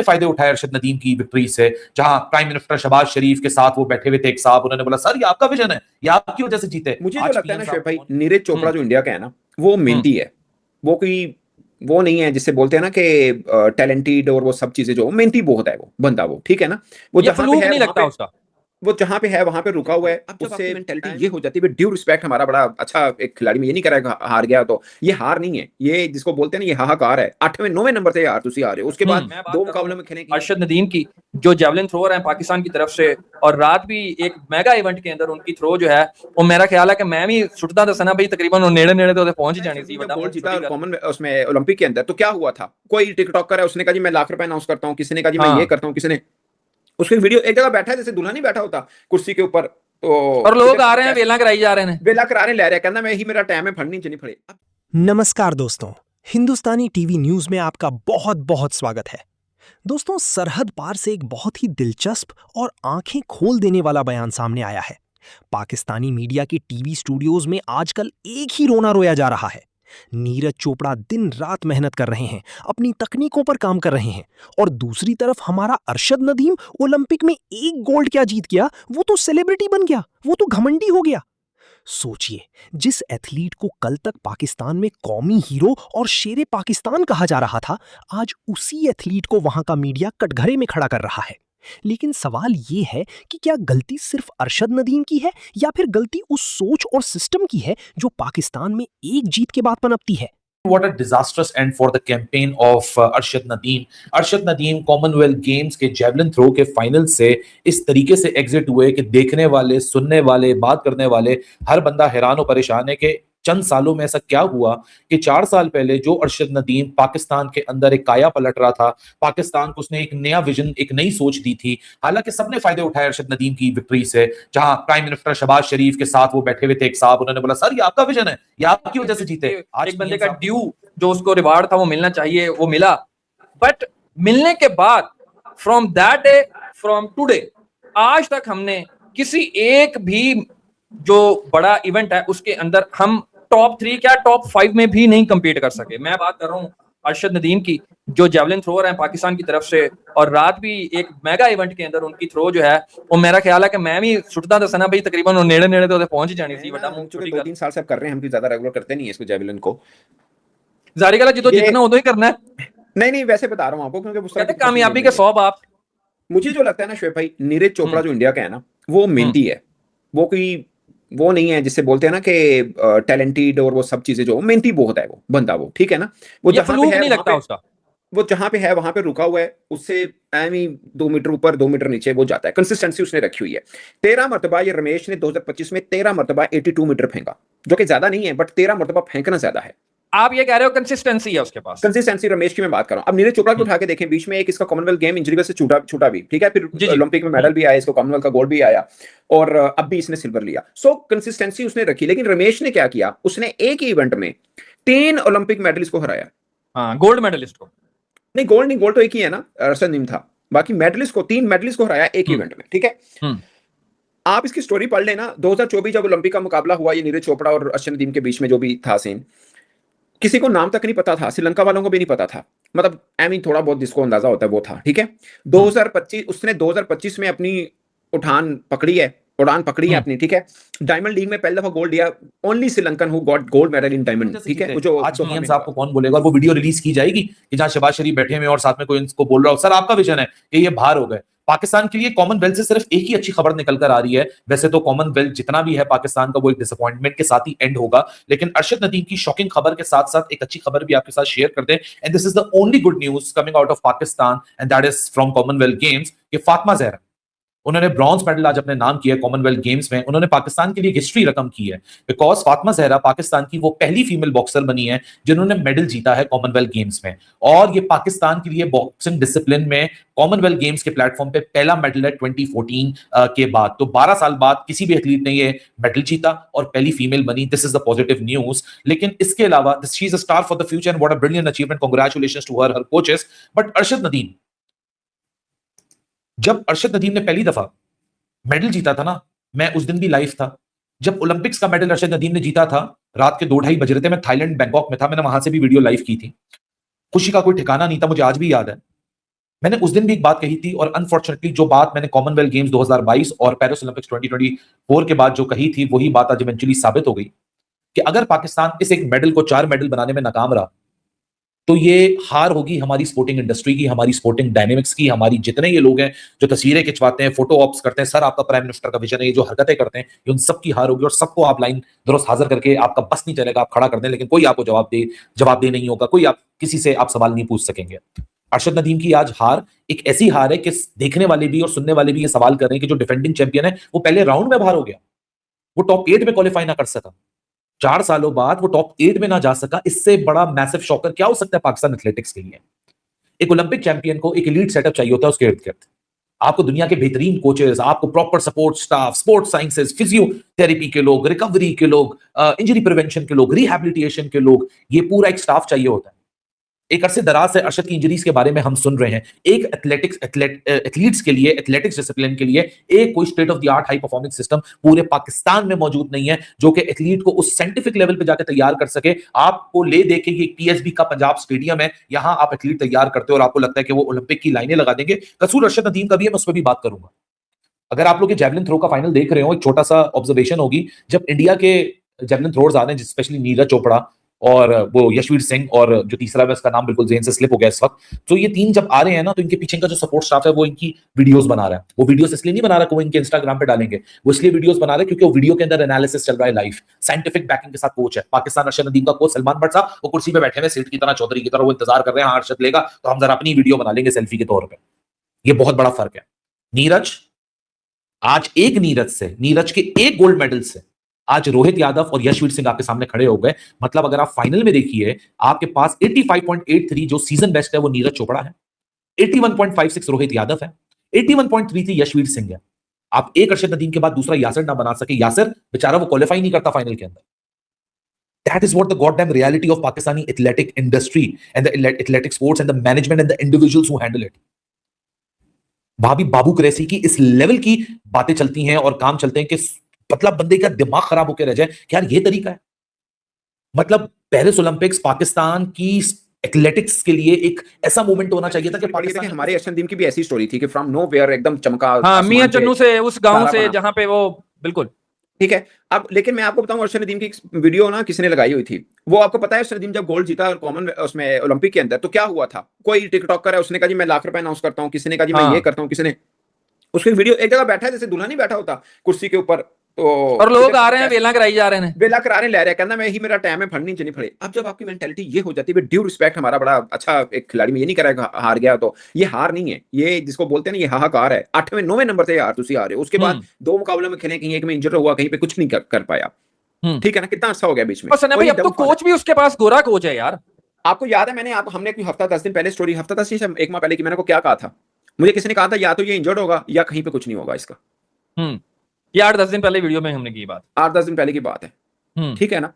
फायदे उठाए अरशद नदीम की विक्ट्री से, जहां प्राइम मिनिस्टर शहबाज शरीफ के साथ वो बैठे हुए थे एक साहब, उन्होंने बोला सर ये आपका विजन है, ये आपकी वजह से जीते। मुझे जो आज लगता है पीएम ना साहब शेख भाई, नीरज चोपड़ा जो इंडिया का है ना, वो मेहनती है। वो कोई वो नहीं है जिससे बोलते हैं ना कि टैलेंटेड और वो सब चीजें, जो मेहनती बहुत है वो बंदा, वो ठीक है ना। वो ये जहां पे फ्लूक है नहीं वहां लगता पे, उसका। वो जहां पे है वहां पे रुका हुआ है। अब उससे मेंटेलिटी ये हो जाती है, ड्यू रिस्पेक्ट, हमारा बड़ा अच्छा एक खिलाड़ी में ये नहीं कह रहा है हार गया, तो ये हार नहीं है, ये जिसको बोलते हैं ना, ये हाहाकार है। 8वें 9वें नंबर से यार तुसी आ रहे हो, उसके बाद मैं बात दो कर रहा मुकाबलों हूं में खेले अरशद नदीम की, जो जेवलिन थ्रोअर हैं पाकिस्तान की तरफ से, और रात भी एक मेगा इवेंट के अंदर उनकी थ्रो जो है, वो मेरा ख्याल है कि मैं भी सुटदा दसना भाई तकरीबन नेड़े नेड़े तो पहुंच ही जानी थी। जब गोल्ड जीता कॉमन उसमें ओलंपिक के अंदर, तो क्या हुआ था, कोई टिकटॉकर है उसने कहा जी मैं लाख रुपए अनाउंस करता हूं, किसी ने कहा जी मैं ये करता हूं, किसी ने उसकी वीडियो एक जगह बैठा है जैसे दुल्हा नहीं बैठा होता कुर्सी के ऊपर, तो और लोग आ रहे हैं, वेला कराई जा रहे हैं, वेला करा रहे, ले रहे, कहना मैं ही मेरा टाइम है, फड़नी चनी फड़े। नमस्कार दोस्तों, हिंदुस्तानी टीवी न्यूज में आपका बहुत बहुत स्वागत है। दोस्तों, सरहद पार से एक बहुत ही दिलचस्प और आंखें खोल देने वाला बयान सामने आया है। पाकिस्तानी मीडिया के टीवी स्टूडियोज में आजकल एक ही रोना रोया जा रहा है। नीरज चोपड़ा दिन रात मेहनत कर रहे हैं, अपनी तकनीकों पर काम कर रहे हैं, और दूसरी तरफ हमारा अरशद नदीम ओलंपिक में एक गोल्ड क्या जीत गया, वो तो सेलिब्रिटी बन गया, वो तो घमंडी हो गया। सोचिए, जिस एथलीट को कल तक पाकिस्तान में कौमी हीरो और शेरे पाकिस्तान कहा जा रहा था, आज उसी एथलीट को वहां का मीडिया कटघरे में खड़ा कर रहा है। लेकिन सवाल ये है कि क्या गलती सिर्फ अरशद नदीम की है, या फिर गलती उस सोच और सिस्टम की है जो पाकिस्तान में एक जीत के बाद पनपती है। What a disastrous end for the campaign of Arshad Nadeem. Arshad Nadeem Commonwealth games के जेवलिन थ्रो के फाइनल से इस तरीके से एग्जिट हुए कि देखने वाले, सुनने वाले, बात करने वाले हर बंदा हैरान और परेशान है कि चंद सालों में ऐसा क्या हुआ कि 4 साल पहले जो अरशद नदीम पाकिस्तान के अंदर एक काया पलट रहा था, पाकिस्तान को उसने एक नया विजन, एक नई सोच दी थी। हालांकि सबने फायदे उठाए अरशद नदीम की विक्ट्री से, जहां प्राइम मिनिस्टर शहबाज शरीफ के साथ वो बैठे हुए थे एक साहब, उन्होंने बोला सर ये आपका विजन है, ये आपकी वजह से जीते। आज एक बंदे का ड्यू जो उसको रिवार्ड था वो मिलना चाहिए, वो मिला, बट मिलने के बाद from that day, from today, आज तक हमने किसी एक भी जो बड़ा इवेंट है उसके अंदर हम टॉप 3 क्या टॉप 5 में भी नहीं compete कर सके। मैं बात कर रहा हूँ अरशद नदीम की, जो जेवलिन थ्रोअर हैं पाकिस्तान की तरफ से, और रात भी एक मेगा इवेंट के अंदर उनकी थ्रो जो है, वो मेरा ख्याल है कि मैं भी सुटदा दसना भाई तकरीबन नेड़े नेड़े तो पहुंच ही जानी थी। बड़ा मुंह छोटी 2-3 साल से कर रहे हैं, हम भी ज्यादा रेगुलर करते नहीं है इसको, जेवलिन को। जारी गला जितो जितना उदो ही करना है। नहीं वैसे बता रहा हूं आपको, क्योंकि कहते कामयाबी के 100 बाप। मुझे जो लगता है ना शेख भाई, नीरज चोपड़ा जो इंडिया का है ना, वो मेहनती है। वो कोई वो नहीं है जिससे बोलते हैं ना कि टैलेंटेड और वो सब चीजें, जो मेहनती बहुत है वो बंदा, वो ठीक है ना। वो ये जहां पे है नहीं लगता उसका। वो जहां पे है वहां पे रुका हुआ है, उससे ही 2 मीटर ऊपर 2 मीटर नीचे वो जाता है। कंसिस्टेंसी उसने रखी हुई है। 13 मरतबा ये रमेश ने 2025 में 13 मरतबा 82 मीटर फेंका, जो कि ज्यादा नहीं है, बट 13 मरतबा फेंकना ज्यादा है। आप ये कह रहे हो कंसिस्टेंसी है उसके पास। कंसिस्टेंसी रमेश की मैं बात कर रहा हूं। अब नीरज चोपड़ा को उठा के देखें, बीच में एक इसका कॉमनवेल्थ गेम इंजरी से छूटा भी, ठीक है, फिर ओलंपिक में मेडल भी आया, इसको कॉमनवेल्थ का गोल्ड भी आया, और अब भी इसने सिल्वर लिया। सो कंसिस्टेंसी उसने रखी। लेकिन रमेश ने क्या किया, उसने एक ही इवेंट में 3 ओलंपिक मेडलिस्ट को हराया। हाँ, गोल्ड मेडलिस्ट को नहीं, गोल्ड तो एक ही है ना, अरशद नदीम था। बाकी मेडलिस्ट को 3 मेडलिस्ट को हराया एक इवेंट में, ठीक है। आप इसकी स्टोरी पढ़ लेना। 2024 जब ओलंपिक का मुकाबला हुआ, ये नीरज चोपड़ा और अरशद नदीम के बीच में जो भी था सीन, किसी को नाम तक नहीं पता था, श्रीलंका वालों को भी नहीं पता था, मतलब थोड़ा बहुत जिसको अंदाजा होता है वो था, ठीक है। 2025 उसने 2025 में अपनी उड़ान पकड़ी है अपनी, ठीक है। डायमंड लीग में पहले दफा गोल्ड लिया, only Sri Lankan who got gold medal in diamond, ठीक है। जो आज पीएम साहब को कौन बोलेगा, वो वीडियो रिलीज की जाएगी कि जहां शहबाज शरीफ बैठे हुए और साथ में कोई इनको बोल रहा हो सर आपका विजन है कि ये बाहर हो गए। पाकिस्तान के लिए कॉमनवेल्थ से सिर्फ एक ही अच्छी खबर निकल कर आ रही है। वैसे तो कॉमनवेल्थ जितना भी है पाकिस्तान का, वो एक डिसअपॉइंटमेंट के साथ ही एंड होगा, लेकिन अरशद नदीम की शॉकिंग खबर के साथ साथ एक अच्छी खबर भी आपके साथ शेयर कर दें। And this is the only good news coming out of Pakistan, and that is from Commonwealth games कि फातिमा जहरा, उन्होंने ब्रॉन्ज मेडल आज अपने नाम किया कॉमनवेल्थ गेम्स में। उन्होंने पाकिस्तान के लिए हिस्ट्री रकम की है, बिकॉज फातिमा जहरा पाकिस्तान की वो पहली फीमेल बॉक्सर बनी है जिन्होंने मेडल जीता है कॉमनवेल्थ गेम्स में, और ये पाकिस्तान के लिए बॉक्सिंग डिसिप्लिन में कॉमनवेल्थ गेम्स के प्लेटफॉर्म पे पहला मेडल है 2014 के बाद। तो 12 साल बाद किसी भी एथलीट ने ये मेडल जीता और पहली फीमेल बनी। This is the positive news. लेकिन इसके अलावा she is a star for the future and what a brilliant achievement, congratulations to her coaches. But Arshad Nadeem, जब अरशद नदीम ने पहली दफा मेडल जीता था ना, मैं उस दिन भी लाइव था जब ओलंपिक्स का मेडल अरशद नदीम ने जीता था। रात के 2-2:30 बज रहे थे, मैं थाईलैंड बैंकॉक में था, मैंने वहां से भी वीडियो लाइव की थी। खुशी का कोई ठिकाना नहीं था, मुझे आज भी याद है। मैंने उस दिन भी एक बात कही थी, और अनफॉर्चुनेटली जो बात मैंने कॉमनवेल्थ गेम्स 2022 और पेरिस ओलंपिक्स 2024 के बाद जो कही थी, वही बात आज इवेंचुअली साबित हो गई कि अगर पाकिस्तान इस एक मेडल को 4 मेडल बनाने में नाकाम रहा, तो ये हार होगी हमारी स्पोर्टिंग इंडस्ट्री की, हमारी स्पोर्टिंग डायनेमिक्स की, हमारी जितने ये लोग हैं जो तस्वीरें खिंचवाते हैं, फोटो ऑप्स करते हैं, सर आपका प्राइम मिनिस्टर का विजन है, ये जो हरकतें करते हैं, ये उन सबकी हार होगी, और सबको आप लाइन दुरुस्त हाजिर करके, आपका बस नहीं चलेगा, आप खड़ा कर दें, लेकिन कोई आपको जवाब दे नहीं होगा, कोई आप किसी से आप सवाल नहीं पूछ सकेंगे। अरशद नदीम की आज हार एक ऐसी हार है कि देखने वाले भी और सुनने वाले भी ये सवाल कर रहे हैं कि जो डिफेंडिंग चैंपियन है वो पहले राउंड में बाहर हो गया, वो टॉप 8 में क्वालिफाई ना कर सका, 4 सालों बाद वो टॉप 8 में ना जा सका। इससे बड़ा मैसिव शॉकर क्या हो सकता है पाकिस्तान एथलेटिक्स के लिए? एक ओलंपिक चैंपियन को एक एलीट सेटअप चाहिए होता है उसके इर्द-गिर्द। आपको दुनिया के बेहतरीन कोचेस, आपको proper support staff, sports sciences, physiotherapy के लोग, रिकवरी के लोग, इंजरी प्रिवेंशन के लोग, रिहैबिलिटेशन के लोग, ये पूरा एक स्टाफ चाहिए होता है। एक अरसे दराज से अरशद की इंजरीज के बारे में हम सुन रहे हैं। एक एथलीट्स के लिए, एथलेटिक्स डिसिप्लिन के लिए एक कोई state of the art high performing system पूरे पाकिस्तान में मौजूद नहीं है जो कि एथलीट को उस साइंटिफिक लेवल पे जाकर तैयार कर सके। आपको ले दे के ये पीएसबी का पंजाब स्टेडियम है, यहां आप एथलीट तैयार करते हो और आपको लगता है कि वो ओलंपिक की लाइनें लगा देंगे। कसूर अरशद नदीम का भी है, मैं उस पर भी बात करूंगा। अगर आप लोग ये जेवलिन थ्रो का फाइनल देख रहे हो, एक छोटा सा ऑब्जर्वेशन होगी, जब इंडिया के जेवलिन थ्रोर्स आ रहे हैं, स्पेशली नीरज चोपड़ा और वो यशवीर सिंह, और जो तीसरा है उसका नाम बिल्कुल ज़हन से स्लिप हो गया इस वक्त, तो ये 3 जब आ रहे हैं ना, तो इनके पीछे का जो सपोर्ट स्टाफ है वो इनकी वीडियोस बना रहा है। वो वीडियोस इसलिए नहीं बना रहा कि वो इनके इंस्टाग्राम पे डालेंगे, वो इसलिए वीडियोस बना रहे हैं क्योंकि वो वीडियो के अंदर एनालिसिस चल रहा है लाइव, साइंटिफिक बैकिंग के साथ कोच है। पाकिस्तान अरशद नदीम का कोच सलमान बट साहब वो कुर्सी पे बैठे हुए सेठ की तरह, चौधरी की तरह, वो इंतजार कर रहे हैं, हाँ अरशद लेगा तो हम जरा अपनी वीडियो बना लेंगे सेल्फी के तौर पर। ये बहुत बड़ा फर्क है। नीरज, आज एक नीरज के एक गोल्ड मेडल से आज रोहित यादव और यशवीर सिंह आपके सामने खड़े हो गए। मतलब अगर आप फाइनल में देखिए, आपके पास 85.83 जो सीजन बेस्ट है वो नीरज चोपड़ा है, 81.56 रोहित यादव है, 81.33 यशवीर सिंह है। आप एक अरशद नदीम के बाद दूसरा यासिर ना बना सके। यासिर बेचारा वो क्वालिफाई नहीं करता फाइनल के अंदर। That is what the goddamn reality of Pakistani athletic industry and the athletic sports and the management and the individuals who handle it. भाभी बाबू कुरैशी की इस लेवल की बातें चलती हैं और काम चलते हैं कि मतलब बंदे का दिमाग खराब होकर रह जाए कि यार ये तरीका है। मतलब पेरिस ओलंपिक्स पाकिस्तान की एथलेटिक्स के लिए एक ऐसा मोमेंट होना चाहिए था कि पाकिस्तान, हमारे अरशद नदीम की भी ऐसी स्टोरी थी कि फ्रॉम नोवेयर एकदम चमका, हाँ, मियां चन्नू से, उस गांव से जहां पे वो, बिल्कुल ठीक है। अब लेकिन मैं आपको बताऊं, अरशद नदीम की वीडियो ना किसने लगाई हुई थी, वो आपको पता है? अरशद नदीम जब गोल्ड जीता कॉमन उसमें ओलंपिक के अंदर, तो क्या हुआ था? कोई टिकटॉकर है, उसने कहा जी मैं ₹1,00,000 अनाउंस करता हूँ, किसी ने कहा जी मैं ये करता हूँ, किसी ने उसकी वीडियो एक जगह बैठा है जैसे दूल्हा नहीं बैठा होता कुर्सी के ऊपर, तो और लोग आ रहे हैं, वेला कराई जा रहे हैं, वेला करा रहे, ले रहे, कहना मैं ही मेरा टाइम है, फंड नहीं पड़े। अब जब आपकी मेंटालिटी ये हो जाती है, ड्यू रिस्पेक्ट, हमारा बड़ा अच्छा एक खिलाड़ी में ये नहीं करेगा हार गया, तो ये हार नहीं है, ये जिसको बोलते हैं ना, ये हाहाकार है। 8वें 9वें नंबर से यार तुसी आ रहे हो, उसके बाद 2 मुकाबलों में खेले, कहीं एक में इंजर हुआ, कहीं पे कुछ नहीं कर पाया, ठीक है ना? कितना अच्छा हो गया बीच में। और सना भाई अब तो कोच भी उसके पास गोरा कोच है यार। आपको याद है हमने कोई हफ्ता 10 दिन पहले स्टोरी, हफ्ता 10 से 1 माह पहले की, मैंने को क्या कहा था? मुझे किसी ने कहा था या तो ये इंजर्ड होगा या कहीं पे कुछ नहीं होगा इसका। ये 8-10 दिन पहले वीडियो में हमने की बात, 8-10 दिन पहले की बात है, ठीक है ना?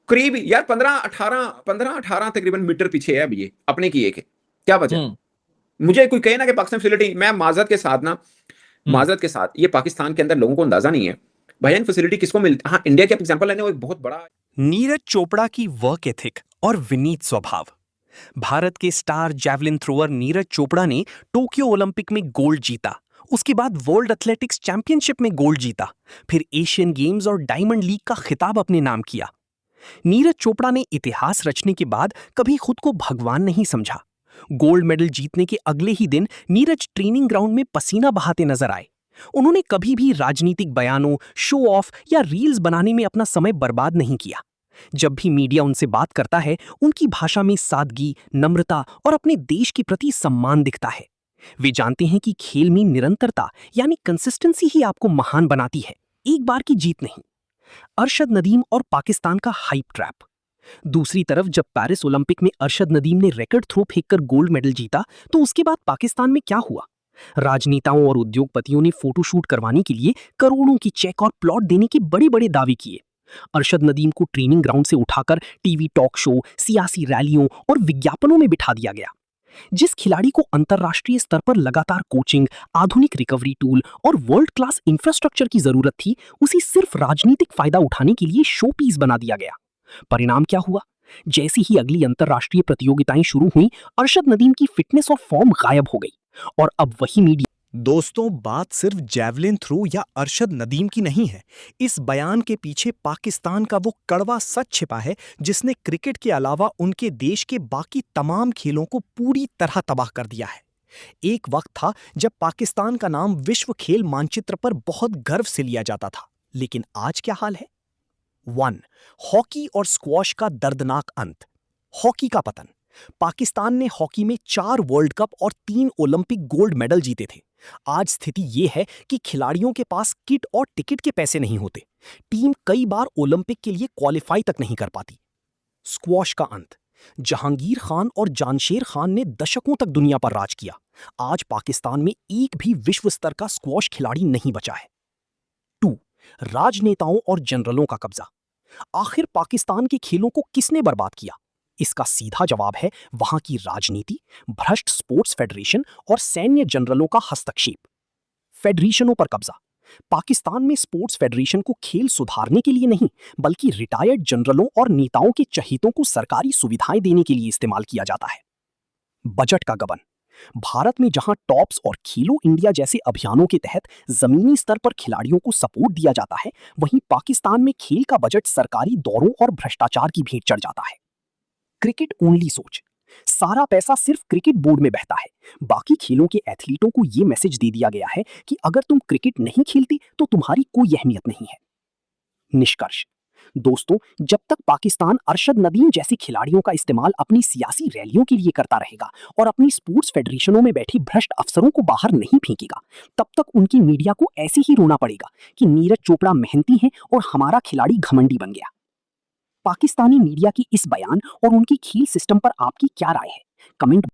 करीब यार 15-18 तकरीबन मीटर पीछे है अब ये अपने की एक है। क्या वजह? मुझे कोई कहे ना कि पाकिस्तान फैसिलिटी, मैं माजरत के साथ ये पाकिस्तान के अंदर लोगों को अंदाजा नहीं है भाईजान फैसिलिटी किसको मिलती। हाँ, इंडिया के एग्जांपल लेने वो एक बहुत बड़ा। नीरज चोपड़ा की वर्क एथिक और विनीत स्वभाव। भारत के star javelin thrower Neeraj Chopra ने टोक्यो ओलंपिक में गोल्ड जीता, उसके बाद वर्ल्ड एथलेटिक्स चैंपियनशिप में गोल्ड जीता, फिर एशियन गेम्स और डायमंड लीग का खिताब अपने नाम किया। नीरज चोपड़ा ने इतिहास रचने के बाद कभी खुद को भगवान नहीं समझा। गोल्ड मेडल जीतने के अगले ही दिन नीरज ट्रेनिंग ग्राउंड में पसीना बहाते नजर आए। उन्होंने कभी भी राजनीतिक बयानों, शो ऑफ या रील्स बनाने में अपना समय बर्बाद नहीं किया। जब भी मीडिया उनसे बात करता है, उनकी भाषा में सादगी, नम्रता और अपने देश के प्रति सम्मान दिखता है। वे जानते हैं कि खेल में निरंतरता यानी कंसिस्टेंसी ही आपको महान बनाती है, एक बार की जीत नहीं। अरशद नदीम और पाकिस्तान का हाइप ट्रैप। दूसरी तरफ जब पेरिस ओलंपिक में अरशद नदीम ने रैकेट थ्रो फेंककर गोल्ड मेडल जीता, तो उसके बाद पाकिस्तान में क्या हुआ? राजनेताओं और उद्योगपतियों ने फोटोशूट करवाने के लिए करोड़ों की चेक और प्लॉट देने के बड़े-बड़े दावे किए। अरशद नदीम को ट्रेनिंग ग्राउंड से उठाकर टीवी टॉक शो, सियासी रैलियों और विज्ञापनों में बिठा दिया गया। जिस खिलाड़ी को अंतर्राष्ट्रीय स्तर पर लगातार कोचिंग, आधुनिक रिकवरी टूल और वर्ल्ड क्लास इंफ्रास्ट्रक्चर की जरूरत थी, उसे सिर्फ राजनीतिक फायदा उठाने के लिए शो पीस बना दिया गया। परिणाम क्या हुआ? जैसे ही अगली अंतरराष्ट्रीय प्रतियोगिताएं शुरू हुई, अरशद नदीम की फिटनेस और फॉर्म गायब हो गई और अब वही मीडिया। दोस्तों, बात सिर्फ जैवलिन थ्रो या अरशद नदीम की नहीं है। इस बयान के पीछे पाकिस्तान का वो कड़वा सच छिपा है जिसने क्रिकेट के अलावा उनके देश के बाकी तमाम खेलों को पूरी तरह तबाह कर दिया है। एक वक्त था जब पाकिस्तान का नाम विश्व खेल मानचित्र पर बहुत गर्व से लिया जाता था, लेकिन आज क्या हाल है? 1. हॉकी और स्क्वॉश का दर्दनाक अंत। हॉकी का पतन। पाकिस्तान ने हॉकी में 4 वर्ल्ड कप और 3 ओलंपिक गोल्ड मेडल जीते थे। आज स्थिति यह है कि खिलाड़ियों के पास किट और टिकट के पैसे नहीं होते। टीम कई बार ओलंपिक के लिए क्वालिफाई तक नहीं कर पाती। स्क्वॉश का अंत। जहांगीर खान और जानशेर खान ने दशकों तक दुनिया पर राज किया। आज पाकिस्तान में एक भी विश्व स्तर का स्क्वॉश खिलाड़ी नहीं बचा है। 2. राजनेताओं और जनरलों का कब्जा। आखिर पाकिस्तान के खेलों को किसने बर्बाद किया? इसका सीधा जवाब है वहां की राजनीति, भ्रष्ट स्पोर्ट्स फेडरेशन और सैन्य जनरलों का हस्तक्षेप। फेडरेशनों पर कब्जा। पाकिस्तान में स्पोर्ट्स फेडरेशन को खेल सुधारने के लिए नहीं, बल्कि रिटायर्ड जनरलों और नेताओं के चहीतों को सरकारी सुविधाएं देने के लिए इस्तेमाल किया जाता है। बजट का गबन। भारत में जहां टॉप्स और खेलो इंडिया जैसे अभियानों के तहत जमीनी स्तर पर खिलाड़ियों को सपोर्ट दिया जाता है, वहीं पाकिस्तान में खेल का बजट सरकारी दौरों और भ्रष्टाचार की भेंट चढ़ जाता है। क्रिकेट ओनली सोच। सारा पैसा सिर्फ क्रिकेट बोर्ड में बहता है। बाकी खेलों के एथलीटों को यह मैसेज दे दिया गया है कि अगर तुम क्रिकेट नहीं खेलते तो तुम्हारी कोई अहमियत नहीं है। निष्कर्ष। दोस्तों, जब तक पाकिस्तान अरशद नदीम जैसे खिलाड़ियों का इस्तेमाल अपनी सियासी रैलियों के लिए करता रहेगा और अपनी स्पोर्ट्स फेडरेशनों में बैठे भ्रष्ट अफसरों को बाहर नहीं फेंकेगा, तब तक उनकी मीडिया को ऐसे ही रोना पड़ेगा कि नीरज चोपड़ा मेहनती है और हमारा खिलाड़ी घमंडी बन गया। पाकिस्तानी मीडिया की इस बयान और उनकी खेल सिस्टम पर आपकी क्या राय है? कमेंट